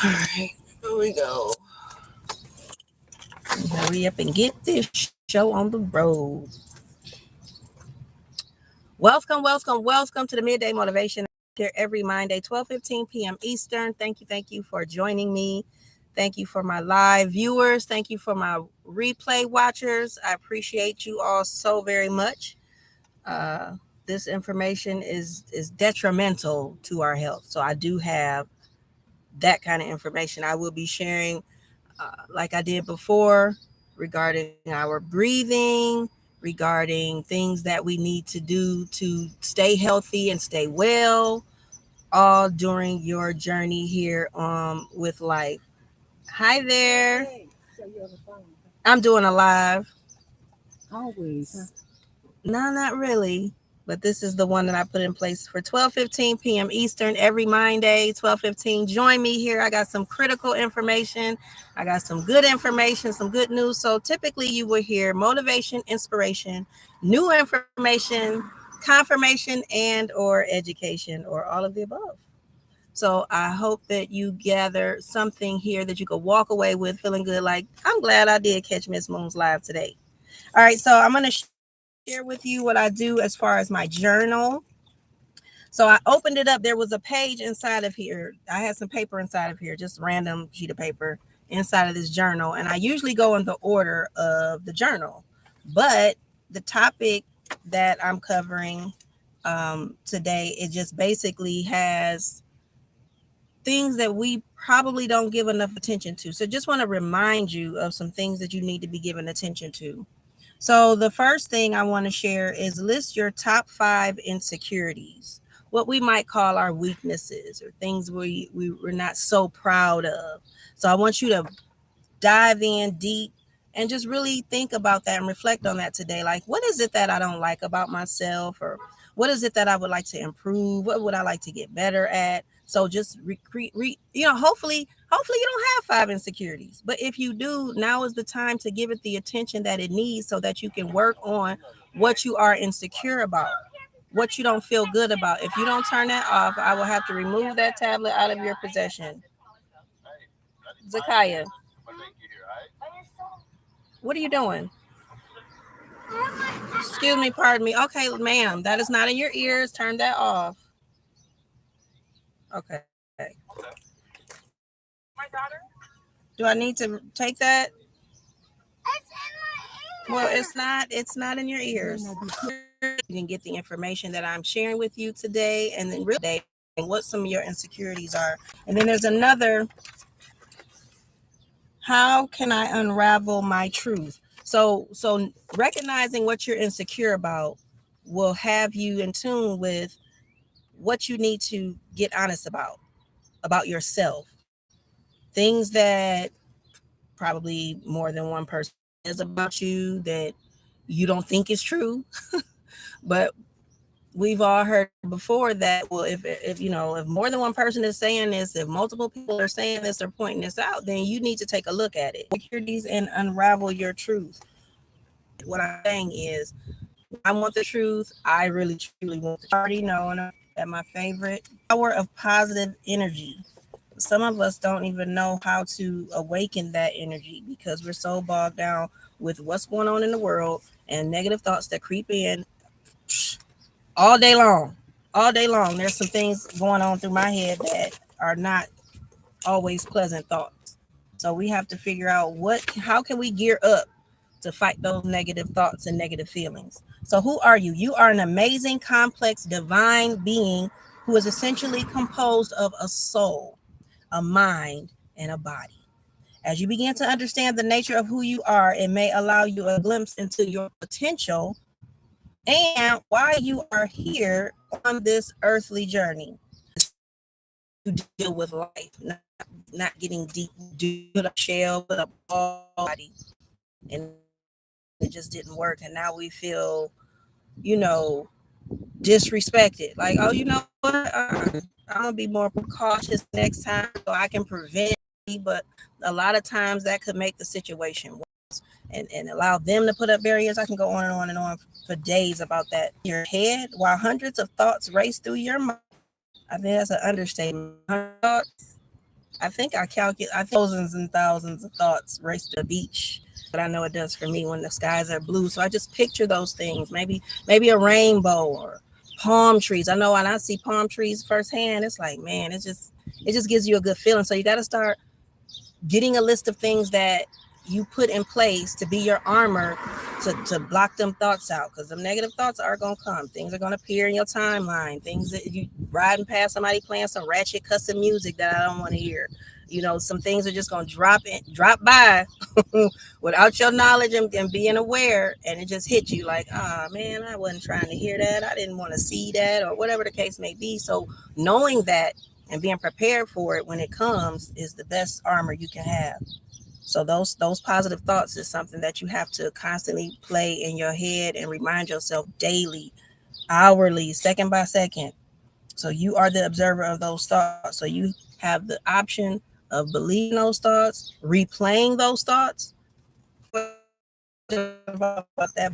right, here we go. Hurry up and get this show on the road. Welcome to the Midday Motivation here every Monday, 12:15 p.m. Eastern. Thank you for joining me. Thank you for my live viewers. Thank you for my replay watchers. I appreciate you all so very much. Uh, this information is detrimental to our health. So I do have that kind of information. I will be sharing like I did before, regarding our breathing, regarding things that we need to do to stay healthy and stay well, all during your journey here with life. Hi there. Hey, so you're on the phone. I'm doing a live. Always, huh? No, not really. But this is the one that I put in place for 12:15 p.m. Eastern every MINDAY, 12:15. Join me here. I got some critical information. I got some good information, some good news. So typically you will hear motivation, inspiration, new information, confirmation, and or education, or all of the above. So I hope that you gather something here that you could walk away with feeling good. Like, I'm glad I did catch Miss Moon's live today. All right, so I'm going to share with you what I do as far as my journal. So I opened it up. There was a page inside of here. I had some paper inside of here, just random sheet of paper inside of this journal. And I usually go in the order of the journal. But the topic that I'm covering today, it just basically has things that we probably don't give enough attention to. So just want to remind you of some things that you need to be giving attention to. So the first thing I want to share is list your top 5 insecurities, what we might call our weaknesses or things we're not so proud of. So I want you to dive in deep and just really think about that and reflect on that today. Like, what is it that I don't like about myself, or what is it that I would like to improve? What would I like to get better at? So just hopefully you don't have 5 insecurities, but if you do, now is the time to give it the attention that it needs so that you can work on what you are insecure about, what you don't feel good about. If you don't turn that off, I will have to remove that tablet out of your possession. Zakaya, what are you doing? Excuse me, pardon me. Okay, ma'am, that is not in your ears. Turn that off. Okay. Do I need to take that? Well, it's not in your ears. You can get the information that I'm sharing with you today, and then really what some of your insecurities are. And then there's another, how can I unravel my truth? So recognizing what you're insecure about will have you in tune with what you need to get honest about yourself. Things that probably more than one person is about you that you don't think is true. But we've all heard before that, well, if if more than one person is saying this, if multiple people are saying this or pointing this out, then you need to take a look at it. Securities and unravel your truth. What I'm saying is, I want the truth. I really truly want the truth. I already know that my favorite power of positive energy. Some of us don't even know how to awaken that energy because we're so bogged down with what's going on in the world and negative thoughts that creep in all day long. All day long, there's some things going on through my head that are not always pleasant thoughts. So we have to figure out how can we gear up to fight those negative thoughts and negative feelings. So who are you? You are an amazing, complex, divine being who is essentially composed of a soul, a mind, and a body. As you begin to understand the nature of who you are, it may allow you a glimpse into your potential and why you are here on this earthly journey. To deal with life, not getting deep, do put up shell, put up all body, and it just didn't work. And now we feel, you know, disrespected. Like, oh, you know what? I'm gonna be more cautious next time so I can prevent it. But a lot of times that could make the situation worse and allow them to put up barriers. I can go on and on and on for days about that. Your head, while hundreds of thoughts race through your mind. I think that's an understatement. Thoughts I think I calculate, I think thousands and thousands of thoughts race to the beach. But I know it does for me when the skies are blue. So I just picture those things. Maybe a rainbow or palm trees. I know when I see palm trees firsthand, it's like, man, it just gives you a good feeling. So you got to start getting a list of things that you put in place to be your armor to block them thoughts out, because them negative thoughts are going to come. Things are going to appear in your timeline, things that you riding past somebody playing some ratchet custom music that I don't want to hear. Some things are just going to drop by without your knowledge and being aware, and it just hit you like, ah, man, I wasn't trying to hear that, I didn't want to see that, or whatever the case may be. So knowing that and being prepared for it when it comes is the best armor you can have. So those positive thoughts is something that you have to constantly play in your head and remind yourself daily, hourly, second by second. So you are the observer of those thoughts. So you have the option of believing those thoughts, replaying those thoughts. About that,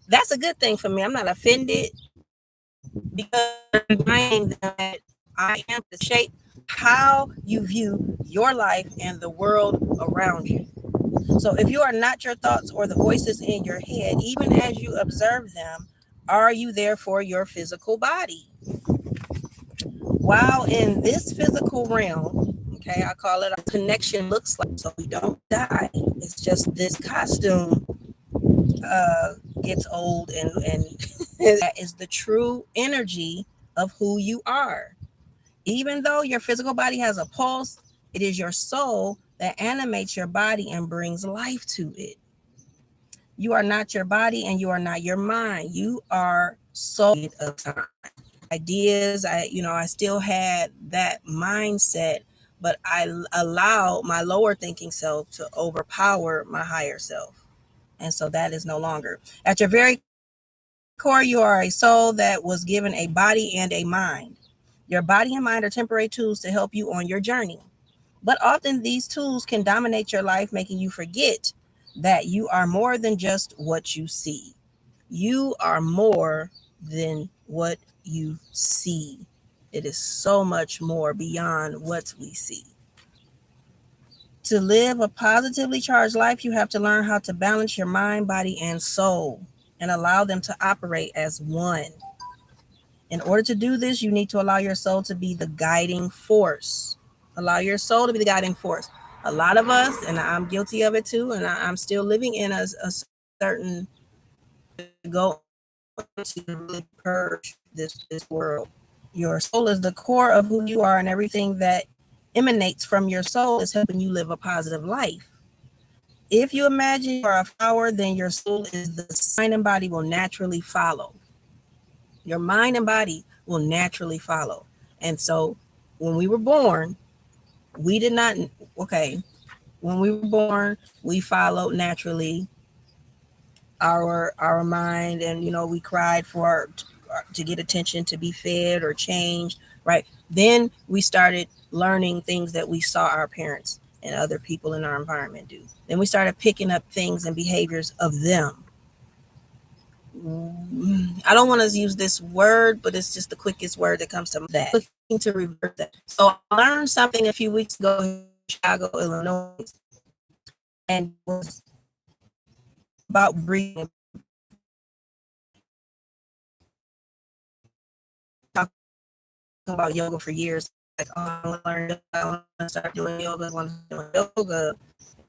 that's a good thing for me. I'm not offended because I'm reminding them that I am to shape how you view your life and the world around you. So if you are not your thoughts or the voices in your head, even as you observe them, are you there for your physical body? While in this physical realm, okay, I call it a connection looks like, so we don't die. It's just this costume gets old and that is the true energy of who you are. Even though your physical body has a pulse, it is your soul that animates your body and brings life to it. You are not your body and you are not your mind. You are soul of time. Ideas, I still had that mindset, but I allow my lower thinking self to overpower my higher self. And so that is no longer. At your very core, you are a soul that was given a body and a mind. Your body and mind are temporary tools to help you on your journey. But often these tools can dominate your life, making you forget that you are more than just what you see. You are more than what you see. It is so much more beyond what we see. To live a positively charged life, you have to learn how to balance your mind, body, and soul and allow them to operate as one. In order to do this, you need to allow your soul to be the guiding force. Allow your soul to be the guiding force. A lot of us, and I'm guilty of it too, and I'm still living in a certain go to really purge this world. Your soul is the core of who you are, and everything that emanates from your soul is helping you live a positive life. If you imagine you are a flower, then your soul is the mind and body will naturally follow. Your mind and body will naturally follow. And so when we were born, we did not, okay, when we were born, we followed naturally our mind, and we cried for to get attention, to be fed or changed, right? Then we started learning things that we saw our parents and other people in our environment do. Then we started picking up things and behaviors of them. I don't want to use this word, but it's just the quickest word that comes to mind. That looking to reverse that. So I learned something a few weeks ago in Chicago, Illinois, and it was about breathing. Talking about yoga for years, like, oh, I want to learn yoga, I want to start doing yoga, I want to do yoga.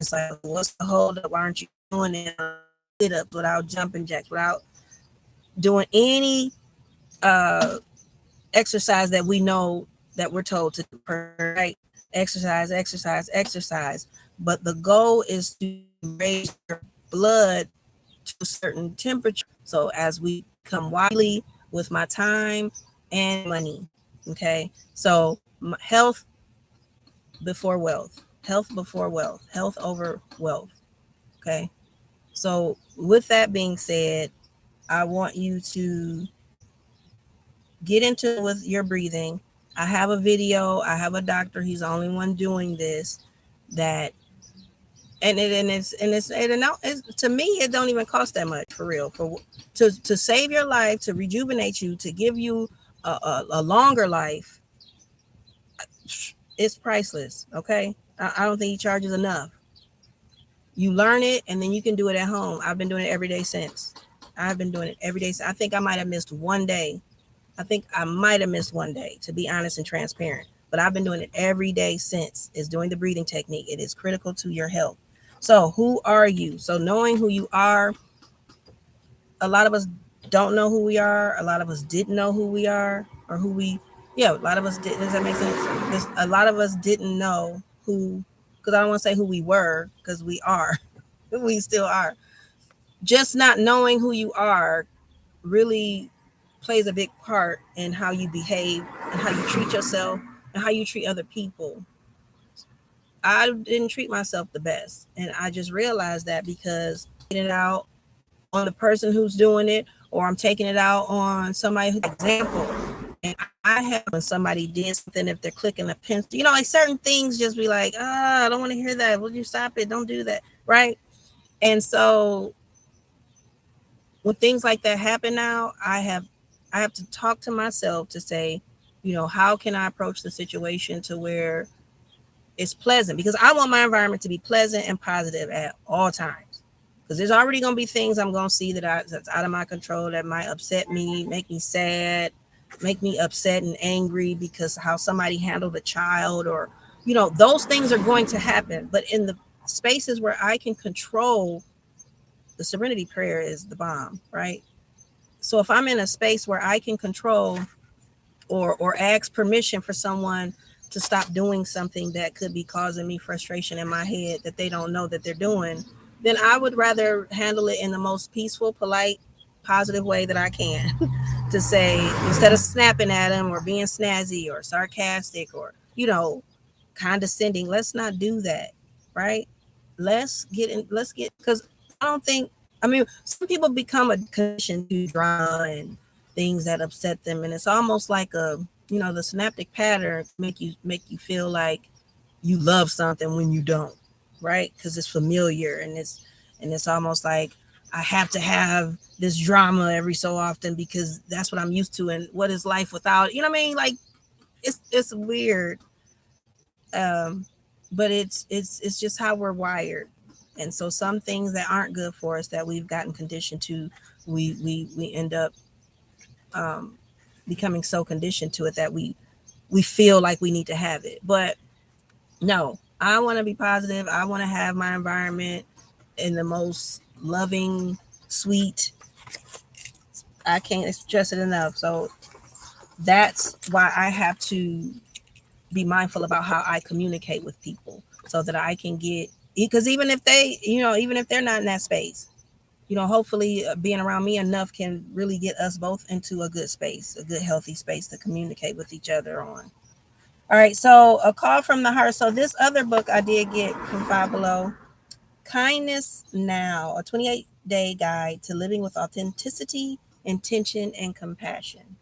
It's like, what's the hold up? Why aren't you doing it? Sit up without jumping jacks, without doing any uh exercise that we know that we're told to do, right? Exercise, exercise, exercise. But the goal is to raise your blood to a certain temperature. So as we come wisely with my time and money, okay? So health before wealth, health before wealth, health over wealth, okay? So with that being said, I want you to get into with your breathing. I have a video. I have a doctor. He's the only one doing this. That it's to me, it don't even cost that much for real. For to save your life, to rejuvenate you, to give you a longer life. it's priceless. Okay, I don't think he charges enough. You learn it, and then you can do it at home. I've been doing it every day since. I've been doing it every day. I think I might have missed one day. I think I might have missed one day, to be honest and transparent. But I've been doing it every day since. Is doing the breathing technique. It is critical to your health. So who are you? So knowing who you are, a lot of us don't know who we are. A lot of us didn't know who we are or who we. Yeah, a lot of us did. Does that make sense? A lot of us didn't know who, because I don't want to say who we were, because we are. We still are. Just not knowing who you are really plays a big part in how you behave and how you treat yourself and how you treat other people. I didn't treat myself the best, and I just realized that because it out on the person who's doing it, or I'm taking it out on somebody who's example. And I have, when somebody did something, if they're clicking a pencil, like certain things, just be like, I don't want to hear that. Would you stop it? Don't do that, right? And so when things like that happen now, I have to talk to myself to say, how can I approach the situation to where it's pleasant? Because I want my environment to be pleasant and positive at all times. Because there's already going to be things I'm going to see that's out of my control that might upset me, make me sad, make me upset and angry because how somebody handled a child, or those things are going to happen. But in the spaces where I can control, the serenity prayer is the bomb, right? So if I'm in a space where I can control or ask permission for someone to stop doing something that could be causing me frustration in my head that they don't know that they're doing, then I would rather handle it in the most peaceful, polite, positive way that I can. To say, instead of snapping at them or being snazzy or sarcastic or condescending, let's not do that, right? Let's get because I don't think, I mean, some people become a condition to drama and things that upset them, and it's almost like the synaptic pattern make you feel like you love something when you don't, right? Because it's familiar, and it's almost like I have to have this drama every so often because that's what I'm used to. And what is life without? You know what I mean? Like it's weird, um, but it's just how we're wired. And so some things that aren't good for us that we've gotten conditioned to, we end up um, becoming so conditioned to it that we feel like we need to have it. But no, I want to be positive. I want to have my environment in the most loving, sweet. I can't stress it enough. So that's why I have to be mindful about how I communicate with people so that I can get, because even if even if they're not in that space, hopefully being around me enough can really get us both into a good space, a good, healthy space to communicate with each other on. All right. So a call from the heart. So this other book I did get from Five Below, Kindness Now, a 28-day guide to living with authenticity, intention, and compassion.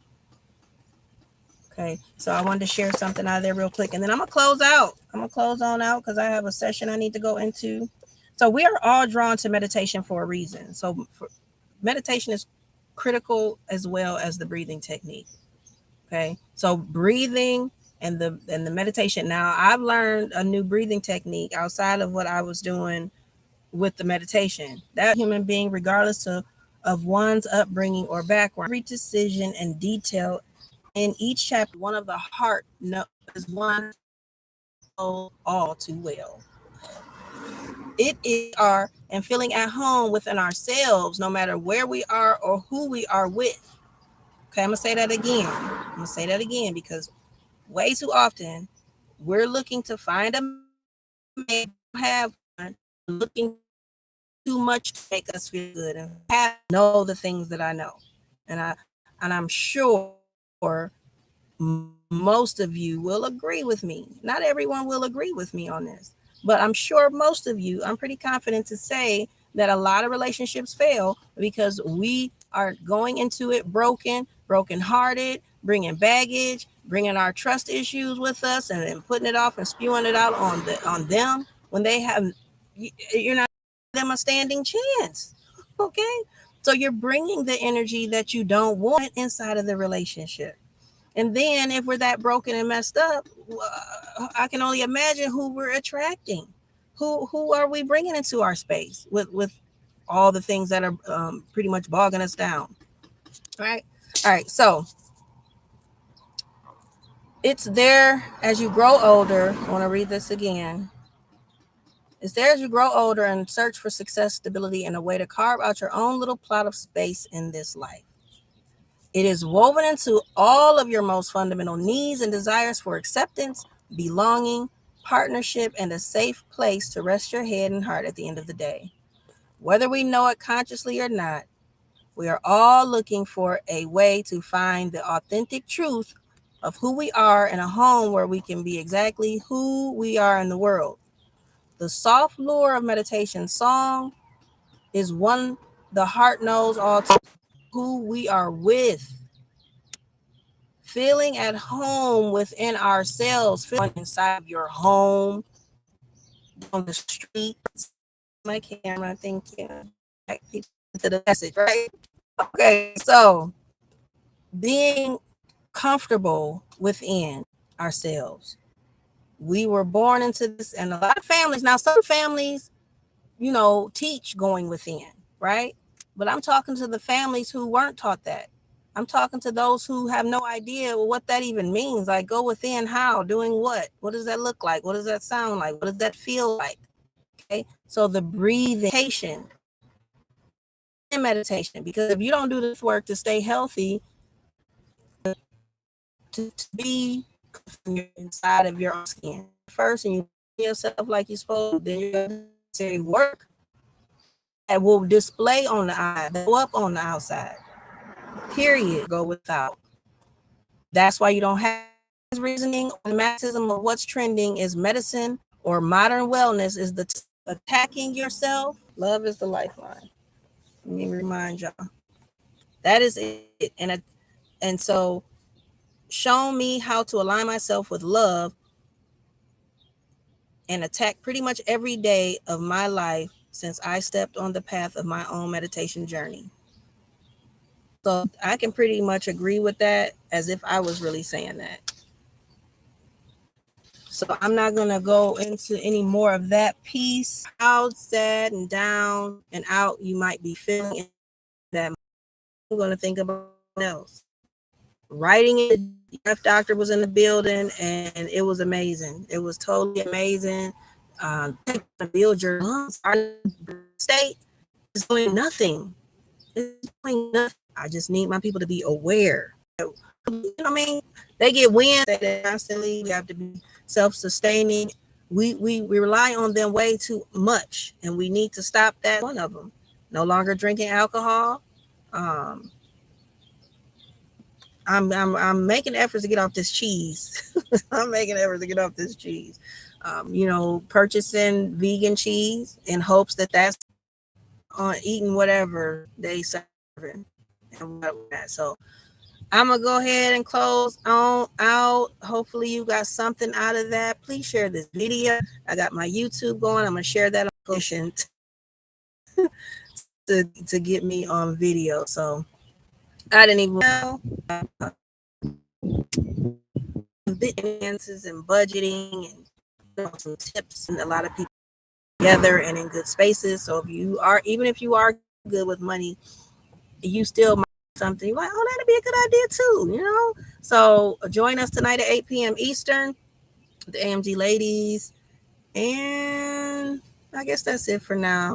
Okay, so I wanted to share something out of there real quick, and then I'm gonna close out. I'm gonna close on out because I have a session I need to go into. So we are all drawn to meditation for a reason. So meditation is critical as well as the breathing technique. Okay, so breathing and the meditation. Now I've learned a new breathing technique outside of what I was doing with the meditation. That human being, regardless of one's upbringing or background, every decision and detail in each chapter, one of the heart is one all too well. It is our and feeling at home within ourselves, no matter where we are or who we are with. Okay, I'm gonna say that again. I'm gonna say that again because way too often we're looking to find a man, have one, looking too much to make us feel good, and have know the things that I know, and I'm sure most of you will agree with me. Not everyone will agree with me on this, but I'm sure most of you, I'm pretty confident to say that a lot of relationships fail because we are going into it broken-hearted, bringing baggage, bringing our trust issues with us, and then putting it off and spewing it out on them when they have you're not giving them a standing chance. Okay, so you're bringing the energy that you don't want inside of the relationship. And then if we're that broken and messed up, I can only imagine who we're attracting. Who are we bringing into our space with all the things that are pretty much bogging us down, right? All right, so it's there as you grow older. I want to read this again. It's there as you grow older and search for success, stability, and a way to carve out your own little plot of space in this life. It is woven into all of your most fundamental needs and desires for acceptance, belonging, partnership, and a safe place to rest your head and heart at the end of the day. Whether we know it consciously or not, we are all looking for a way to find the authentic truth of who we are in a home where we can be exactly who we are in the world. The soft lure of meditation song is one the heart knows all who we are with. Feeling at home within ourselves, feeling inside your home, on the street. My camera, thank you. Back to the message, right? Okay, so being comfortable within ourselves. We were born into this, and a lot of families, now some families, teach going within, right? But I'm talking to the families who weren't taught that. I'm talking to those who have no idea what that even means. Like, go within how? Doing what? What does that look like? What does that sound like? What does that feel like? Okay. So the breathing and meditation, because if you don't do this work to stay healthy, to be inside of your own skin first, and you yourself like you're supposed to, then you're going to say work that will display on the eye, go up on the outside. Period. Go without. That's why you don't have reasoning or marxism of what's trending is medicine or modern wellness is the attacking yourself. Love is the lifeline. Let me remind y'all. That is it. And so show me how to align myself with love and attack pretty much every day of my life since I stepped on the path of my own meditation journey. So I can pretty much agree with that as if I was really saying that. So I'm not going to go into any more of that piece. How sad and down and out you might be feeling that. I'm going to think about else. Writing it, the F doctor was in the building and it was amazing. It was totally amazing. Build your lungs. Our state is doing nothing. It's doing nothing. I just need my people to be aware. You know what I mean? They get wind constantly. We have to be self-sustaining. We rely on them way too much, and we need to stop that. One of them, no longer drinking alcohol. I'm making efforts to get off this cheese. I'm making efforts to get off this cheese. Purchasing vegan cheese in hopes that that's on eating whatever they serving and whatnot. So I'm gonna go ahead and close on out. Hopefully you got something out of that. Please share this video. I got my YouTube going. I'm gonna share that on to get me on video. So I didn't even know finances and budgeting and some tips, and a lot of people together and in good spaces. So even if you are good with money, you still might something like, oh, that'd be a good idea too, So join us tonight at 8 p.m. Eastern, the AMG ladies, and I guess that's it for now.